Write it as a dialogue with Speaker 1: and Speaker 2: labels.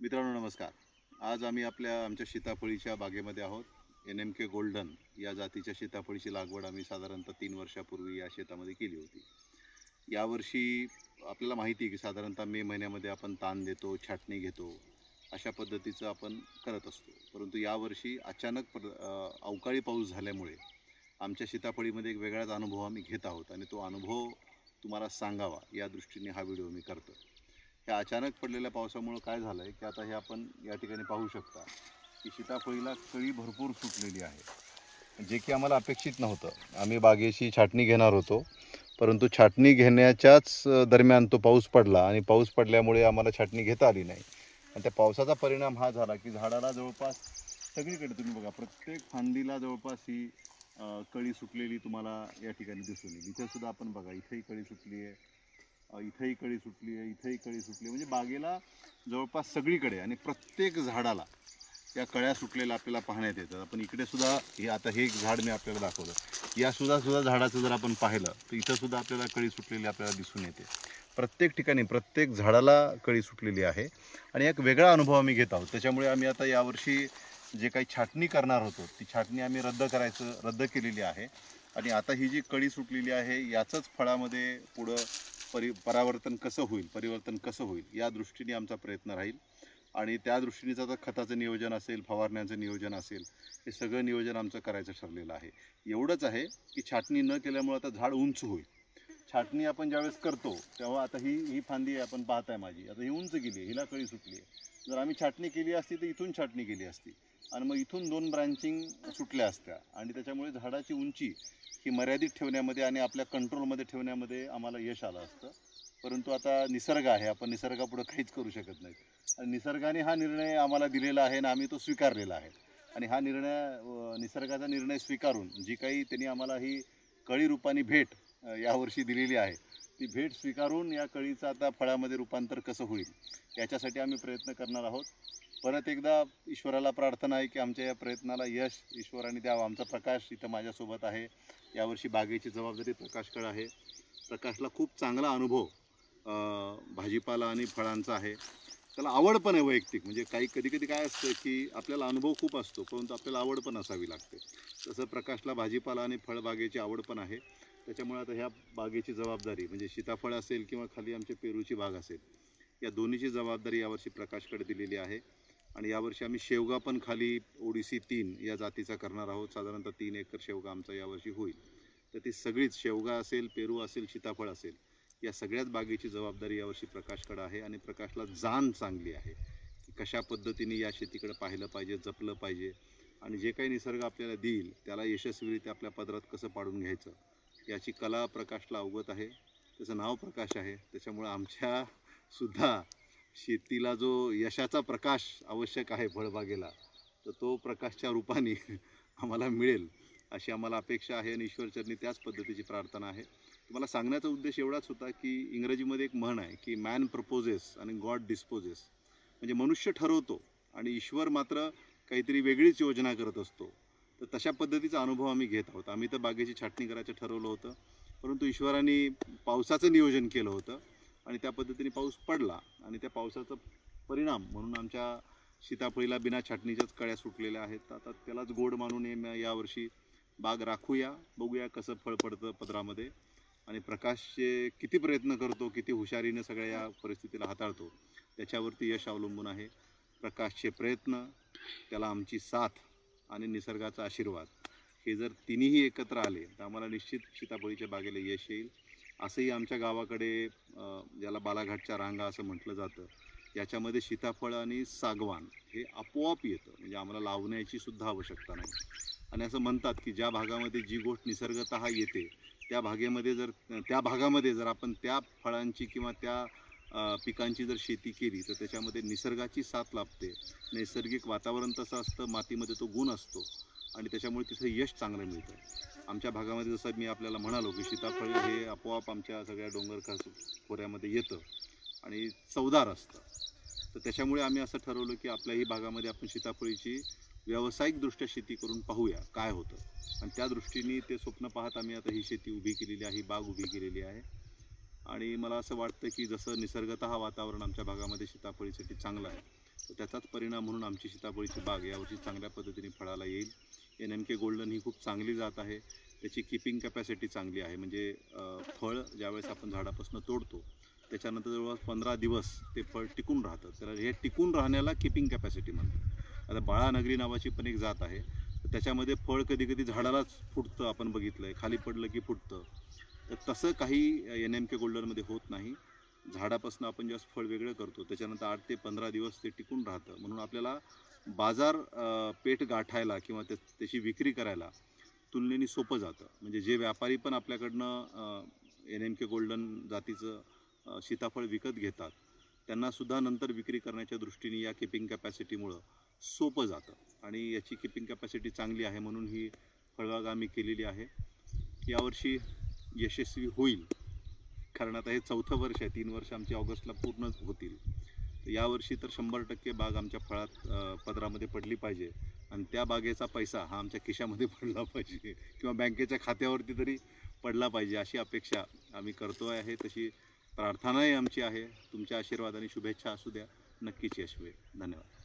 Speaker 1: मित्रांनो नमस्कार. आज आम्ही आमच्या सीताफळीच्या बागेमध्ये आहोत. NMK गोल्डन या जातीच्या सीताफळीची लागवड आम्ही साधारणतः 3 वर्षापूर्वी या शेतामध्ये केली होती. यावर्षी आपल्याला माहिती आहे की साधारणतः मे महिन्यामध्ये आपण ताण देतो, छाटणी घेतो, अशा पद्धतीचं आपण करत असतो. परंतु यावर्षी अचानक अवकाळी पाऊस झाल्यामुळे आमच्या सीताफळीमध्ये एक वेगळाच अनुभव आम्ही घेत आहोत आणि तो अनुभव तुम्हाला सांगावा या दृष्टीने हा व्हिडिओ मी करतो. ह्या अचानक पडलेल्या पावसामुळे काय झालं आहे की आता हे आपण या ठिकाणी पाहू शकता की सीताफळीला कळी भरपूर सुटलेली आहे, जे की आम्हाला अपेक्षित नव्हतं. आम्ही बागेची छाटणी घेणार होतो, परंतु छाटणी घेण्याच्याच दरम्यान तो पाऊस पडला आणि पाऊस पडल्यामुळे आम्हाला छाटणी घेता आली नाही. आणि त्या पावसाचा परिणाम हा झाला की झाडाला जवळपास सगळीकडे तुम्ही बघा, प्रत्येक फांदीला जवळपास ही कळी सुटलेली तुम्हाला या ठिकाणी दिसून येईल. इथे सुद्धा आपण बघा, इथेही कळी सुटली आहे, इथेही कळी सुटली आहे, इथेही कळी सुटली, म्हणजे बागेला जवळपास सगळीकडे आणि प्रत्येक झाडाला या कळ्या सुटलेल्या आपल्याला पाहण्यात येतात. आपण इकडे सुद्धा हे एक झाड मी आपल्याला दाखवलं, या सुद्धा झाडाचं जर आपण पाहिलं तर इथं सुद्धा आपल्याला कळी सुटलेली आपल्याला दिसून येते. प्रत्येक ठिकाणी प्रत्येक झाडाला कळी सुटलेली आहे आणि एक वेगळा अनुभव आम्ही घेत आहोत. त्याच्यामुळे आम्ही आता यावर्षी जे काही छाटणी करणार होतो ती छाटणी आम्ही रद्द केलेली आहे. आणि आता ही जी कळी सुटलेली आहे याचंच फळामध्ये पुढं परिवर्तन कसं होईल या दृष्टीने आमचा प्रयत्न राहील. आणि त्या दृष्टीनेच आता खताचं नियोजन असेल, फवारण्याचं नियोजन असेल, हे सगळं नियोजन आमचं करायचं ठरलेलं आहे. एवढंच आहे की छाटणी न केल्यामुळे आता झाड उंच होईल. छाटणी आपण ज्यावेळेस करतो तेव्हा आता ही फांदी आहे, आपण पाहताय माझी, आता ही उंच गेली आहे, हिला कळी सुटली आहे. जर आम्ही छाटणी केली असती तर इथून छाटणी केली असती आणि मग इथून 2 ब्रांचिंग सुटल्या असत्या आणि त्याच्यामुळे झाडाची उंची ही मर्यादित ठेवण्यामध्ये आणि आपल्या कंट्रोलमध्ये ठेवण्यामध्ये आम्हाला यश आलं असतं. परंतु आता निसर्ग आहे, आपण निसर्गापुढं काहीच करू शकत नाही. आणि निसर्गाने हा निर्णय आम्हाला दिलेला आहे आणि आम्ही तो स्वीकारलेला आहे. आणि हा निसर्गाचा निर्णय स्वीकारून जी काही त्यांनी आम्हाला ही कळी रूपाने भेट यावर्षी दिलेली आहे, ती भेट स्वीकारून या कळीचं आता फळामध्ये रूपांतर कसं होईल याच्यासाठी आम्ही प्रयत्न करणार आहोत. परत एकदा ईश्वराला प्रार्थना आहे की आमच्या या प्रयत्नाला यश ईश्वराने द्यावं. आमचा प्रकाश इथं माझ्यासोबत आहे. यावर्षी बागेची जबाबदारी प्रकाशकडे आहे. प्रकाशला खूप चांगला अनुभव भाजीपाला आणि फळांचा आहे. त्याला आवड पण आहे वैयक्तिक, म्हणजे कधी काय असतं की आपल्याला अनुभव खूप असतो परंतु आपल्याला आवड पण असावी लागते. तसं प्रकाशला भाजीपाला आणि फळबागेची आवड पण आहे. त्याच्यामुळे आता ह्या बागेची जबाबदारी म्हणजे सीताफळ असेल किंवा खाली आमची पेरूची बाग असेल, या दोन्हीची जबाबदारी यावर्षी प्रकाशकडे दिलेली आहे. आणि यावर्षी आम्ही शेवगा पण खाली ODC 3 या जातीचा करणार आहोत. साधारणतः 3 एकर शेवगा आमचा यावर्षी होईल. तर ती सगळीच शेवगा असेल, पेरू असेल, सीताफळ असेल, या सगळ्याच बागेची जबाबदारी यावर्षी प्रकाशकडे आहे. आणि प्रकाशला जाण चांगली आहे की कशा पद्धतीने या शेतीकडे पाहिलं पाहिजे, जपलं पाहिजे आणि जे काही निसर्ग आपल्याला देईल त्याला यशस्वीरित्या आपल्या पदरात कसं पाडून घ्यायचं याची कला प्रकाशला अवगत आहे. त्याचं नाव प्रकाश आहे. त्याच्यामुळे आमच्या सुद्धा शेतीला जो यशाचा प्रकाश आवश्यक आहे फळबागेला, तर तो प्रकाशच्या रूपाने आम्हाला मिळेल अशी आम्हाला अपेक्षा आहे आणि ईश्वरचरणी त्याच पद्धतीची प्रार्थना आहे. मला सांगण्याचा उद्देश एवढाच होता की इंग्रजीमध्ये एक म्हण आहे की मॅन प्रपोजेस आणि गॉड डिस्पोजेस, म्हणजे मनुष्य ठरवतो आणि ईश्वर मात्र काहीतरी वेगळीच योजना करत असतो. तर तशा पद्धतीचा अनुभव आम्ही घेत आहोत. आम्ही तर बागेची छाटणी करायचं ठरवलं होतं, परंतु ईश्वराने पावसाचं नियोजन केलं होतं आणि त्या पद्धतीने पाऊस पडला आणि त्या पावसाचा परिणाम म्हणून आमच्या सीताफळीला बिना छाटणीच्याच कळ्या सुटलेल्या आहेत. आता त्यालाच गोड मानून यावर्षी बाग राखूया, बघूया कसं फळ पडतं पदरामध्ये. आणि प्रकाश किती प्रयत्न करतो, किती हुशारीने सगळ्या या परिस्थितीला हाताळतो त्याच्यावरती यश अवलंबून आहे. प्रकाशचे प्रयत्न, त्याला आमची साथ आणि निसर्गाचा आशीर्वाद, हे जर तिन्ही एकत्र आले तर आम्हाला निश्चित सीताफळीच्या बागेला यश येईल. असंही आमच्या गावाकडे ज्याला बालाघाटच्या रांगा असं म्हटलं जातं, याच्यामध्ये सीताफळ आणि सागवान हे आपोआप येतं, म्हणजे आम्हाला लावण्याची सुद्धा आवश्यकता नाही. आणि असं म्हणतात की ज्या भागामध्ये जी गोष्ट निसर्गतः येते त्या भागामध्ये जर आपण त्या फळांची किंवा त्या पिकांची जर शेती केली तर त्याच्यामध्ये निसर्गाची साथ लाभते. नैसर्गिक वातावरण तसं असतं, मातीमध्ये तो गुण असतो आणि त्याच्यामुळे तिथं यश चांगलं मिळतं. आमच्या भागामध्ये जसं मी आपल्याला म्हणालो की सीताफळ हे आपोआप आमच्या सगळ्या डोंगर खोऱ्यामध्ये येतं आणि चवदार असतं. तर त्याच्यामुळे आम्ही असं ठरवलं की आपल्याही भागामध्ये आपण सीताफळीची व्यावसायिकदृष्ट्या शेती करून पाहूया काय होतं. आणि त्या दृष्टीने ते स्वप्न पाहत आम्ही आता ही शेती उभी केलेली आहे, बाग उभी केलेली आहे. आणि मला असं वाटतं की जसं निसर्गतः वातावरण आमच्या भागामध्ये सीताफळीसाठी चांगलं आहे, तर त्याचाच परिणाम म्हणून आमची सीताफळीची बाग यावर्षी चांगल्या पद्धतीने फळाला येईल. NMK गोल्डन ही खूप चांगली जात आहे. त्याची किपिंग कॅपॅसिटी चांगली आहे, म्हणजे फळ ज्यावेळेस आपण झाडापासून तोडतो त्याच्यानंतर जवळपास 15 दिवस ते फळ टिकून राहतं. तर हे टिकून राहण्याला किपिंग कॅपॅसिटी म्हणतात. आता बाळानगरी नावाची पण एक जात आहे, तर त्याच्यामध्ये फळ कधी कधी झाडालाच फुटतं, आपण बघितलं आहे, खाली पडलं की फुटतं. तर तसं काही NMK गोल्डनमध्ये होत नाही. झाडापासून आपण जेव्हा फळ वेगळं करतो त्याच्यानंतर 8 ते 15 दिवस ते टिकून राहतं. म्हणून आपल्याला बाजार पेठ गाठायला किंवा त्याची विक्री करायला तुलनेने सोपं जातं. म्हणजे जे व्यापारी पण आपल्याकडनं NMK गोल्डन जातीचं सीताफळ विकत घेतात त्यांनासुद्धा नंतर विक्री करण्याच्या दृष्टीने या किपिंग कॅपॅसिटीमुळं सोपं जातं. आणि याची किपिंग कॅपॅसिटी चांगली आहे म्हणून ही फळबाग आम्ही केलेली आहे. यावर्षी यशस्वी होईल, कारण आता हे 4थं वर्ष आहे. 3 वर्ष आमची ऑगस्टला पूर्ण होतील. तर यावर्षी तर 100% बाग आमच्या पदरामध्ये पडली पाहिजे आणि त्या बागेचा पैसा हा आमच्या खिशामध्ये पडला पाहिजे किंवा बँकेच्या खात्यावरती तरी पडला पाहिजे, अशी अपेक्षा आम्ही करतो आहे. तशी प्रार्थनाही आमची आहे. तुमच्या आशीर्वाद आणि शुभेच्छा असू द्या. नक्कीच यश होईल. धन्यवाद.